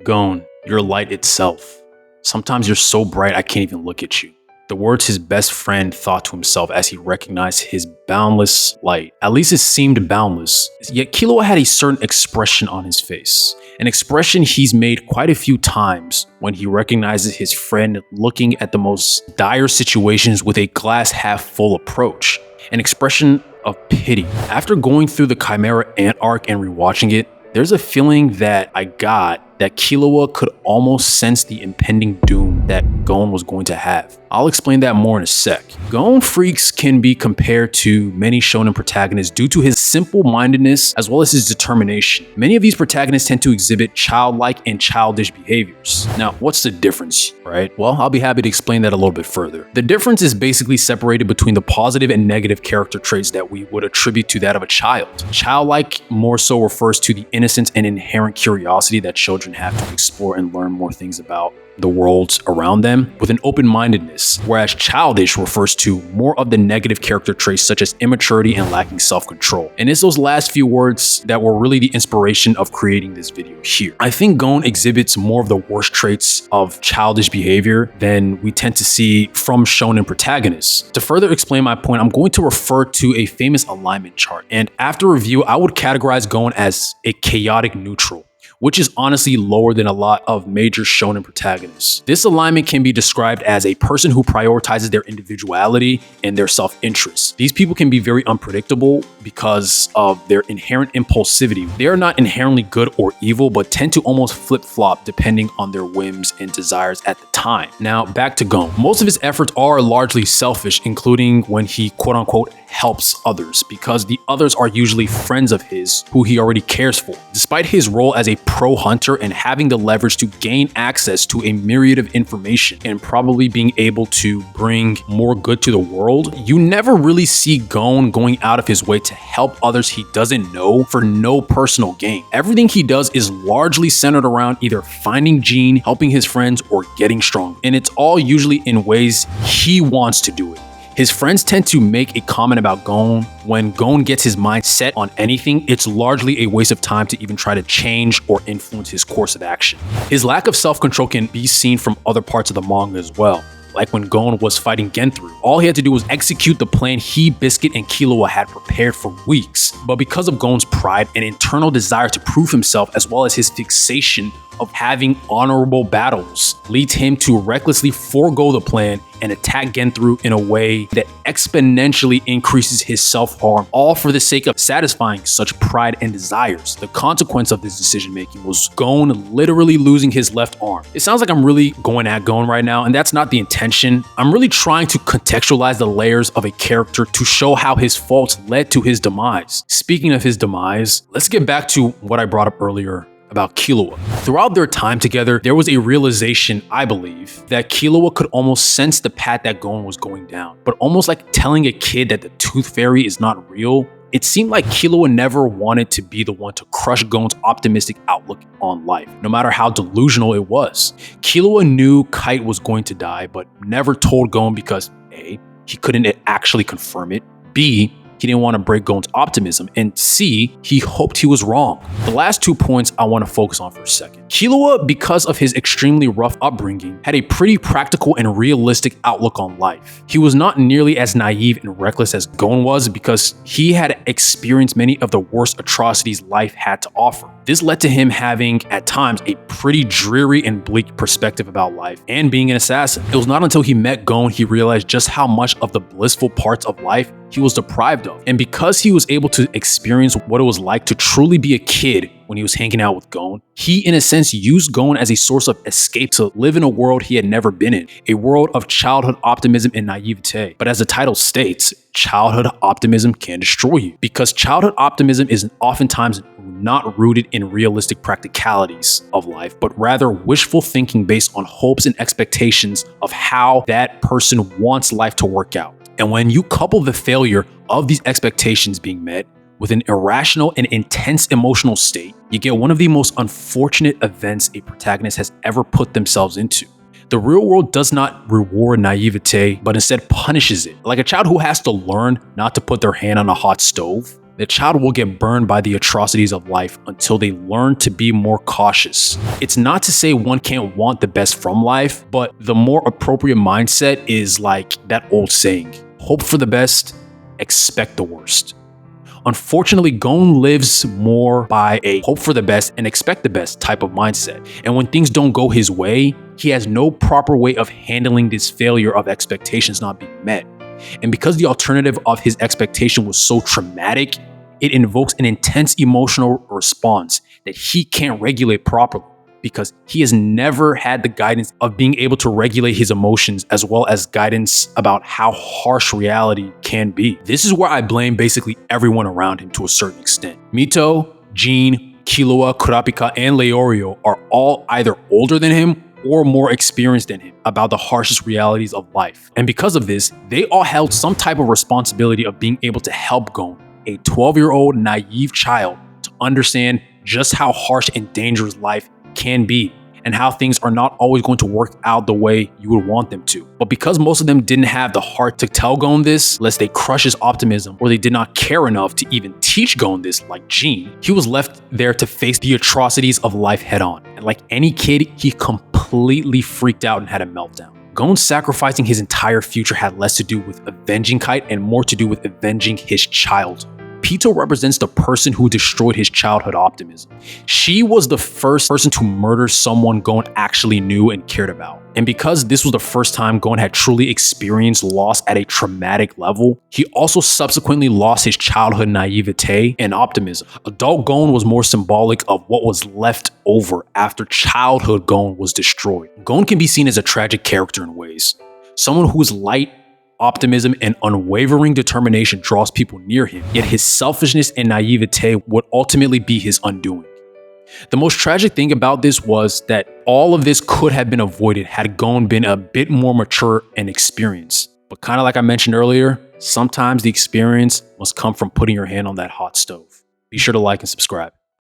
Gon, you're light itself. Sometimes you're so bright I can't even look at you. The words his best friend thought to himself as he recognized his boundless light. At least it seemed boundless. Yet Killua had a certain expression on his face. An expression he's made quite a few times when he recognizes his friend looking at the most dire situations with a glass half full approach. An expression of pity. After going through the Chimera Ant arc and rewatching it, there's a feeling that I got that Killua could almost sense the impending doom that Gon was going to have. I'll explain that more in a sec. Gon Freecs can be compared to many shonen protagonists due to his simple-mindedness as well as his determination. Many of these protagonists tend to exhibit childlike and childish behaviors. Now, what's the difference, right? Well, I'll be happy to explain that a little bit further. The difference is basically separated between the positive and negative character traits that we would attribute to that of a child. Childlike more so refers to the innocence and inherent curiosity that children have to explore and learn more things about the worlds around them with an open-mindedness, whereas childish refers to more of the negative character traits such as immaturity and lacking self-control. And it's those last few words that were really the inspiration of creating this video here. I think Gon exhibits more of the worst traits of childish behavior than we tend to see from shonen protagonists. To further explain my point, I'm going to refer to a famous alignment chart, and after review, I would categorize Gon as a chaotic neutral, which is honestly lower than a lot of major shonen protagonists. This alignment can be described as a person who prioritizes their individuality and their self-interest. These people can be very unpredictable because of their inherent impulsivity. They are not inherently good or evil, but tend to almost flip-flop depending on their whims and desires at the time. Now, back to Gon. Most of his efforts are largely selfish, including when he quote-unquote helps others, because the others are usually friends of his who he already cares for. Despite his role as a pro hunter and having the leverage to gain access to a myriad of information and probably being able to bring more good to the world, you never really see Gon going out of his way to help others he doesn't know for no personal gain. Everything he does is largely centered around either finding Jean, helping his friends, or getting strong. And it's all usually in ways he wants to do it. His friends tend to make a comment about Gon. When Gon gets his mind set on anything, it's largely a waste of time to even try to change or influence his course of action. His lack of self-control can be seen from other parts of the manga as well. Like when Gon was fighting Genthru, all he had to do was execute the plan he, Biscuit, and Killua had prepared for weeks. But because of Gon's pride and internal desire to prove himself, as well as his fixation of having honorable battles, leads him to recklessly forego the plan and attack Genthru in a way that exponentially increases his self-harm, all for the sake of satisfying such pride and desires. The consequence of this decision-making was Gon literally losing his left arm. It sounds like I'm really going at Gon right now, and that's not the intention. I'm really trying to contextualize the layers of a character to show how his faults led to his demise. Speaking of his demise, let's get back to what I brought up earlier about Killua. Throughout their time together, there was a realization, I believe, that Killua could almost sense the path that Gon was going down. But almost like telling a kid that the Tooth Fairy is not real, it seemed like Killua never wanted to be the one to crush Gon's optimistic outlook on life, no matter how delusional it was. Killua knew Kite was going to die, but never told Gon because A, he couldn't actually confirm it, B, he didn't want to break Gon's optimism, and C, he hoped he was wrong. The last 2 points I want to focus on for a second. Killua, because of his extremely rough upbringing, had a pretty practical and realistic outlook on life. He was not nearly as naive and reckless as Gon was because he had experienced many of the worst atrocities life had to offer. This led to him having, at times, a pretty dreary and bleak perspective about life and being an assassin. It was not until he met Gon he realized just how much of the blissful parts of life he was deprived of. And because he was able to experience what it was like to truly be a kid when he was hanging out with Gon, he in a sense used Gon as a source of escape to live in a world he had never been in, a world of childhood optimism and naivete. But as the title states, childhood optimism can destroy you, because childhood optimism is oftentimes not rooted in realistic practicalities of life, but rather wishful thinking based on hopes and expectations of how that person wants life to work out. And when you couple the failure of these expectations being met with an irrational and intense emotional state, you get one of the most unfortunate events a protagonist has ever put themselves into. The real world does not reward naivete, but instead punishes it. Like a child who has to learn not to put their hand on a hot stove, the child will get burned by the atrocities of life until they learn to be more cautious. It's not to say one can't want the best from life, but the more appropriate mindset is like that old saying, hope for the best, expect the worst. Unfortunately, Gon lives more by a hope for the best and expect the best type of mindset. And when things don't go his way, he has no proper way of handling this failure of expectations not being met. And because the alternative of his expectation was so traumatic, it invokes an intense emotional response that he can't regulate properly, because he has never had the guidance of being able to regulate his emotions, as well as guidance about how harsh reality can be. This is where I blame basically everyone around him to a certain extent. Mito, Jean, Killua, Kurapika, and Leorio are all either older than him or more experienced than him about the harshest realities of life. And because of this, they all held some type of responsibility of being able to help Gon, a 12-year-old naive child, to understand just how harsh and dangerous life can be, and how things are not always going to work out the way you would want them to. But because most of them didn't have the heart to tell Gon this, lest they crush his optimism, or they did not care enough to even teach Gon this like Jean, he was left there to face the atrocities of life head on. And like any kid, he completely freaked out and had a meltdown. Gon sacrificing his entire future had less to do with avenging Kite and more to do with avenging his childhood. Pito represents the person who destroyed his childhood optimism. She was the first person to murder someone Gon actually knew and cared about. And because this was the first time Gon had truly experienced loss at a traumatic level, he also subsequently lost his childhood naivete and optimism. Adult Gon was more symbolic of what was left over after childhood Gon was destroyed. Gon can be seen as a tragic character in ways. Someone whose light, optimism, and unwavering determination draws people near him, yet his selfishness and naivete would ultimately be his undoing. The most tragic thing about this was that all of this could have been avoided had Gon been a bit more mature and experienced. But kind of like I mentioned earlier, sometimes the experience must come from putting your hand on that hot stove. Be sure to like and subscribe.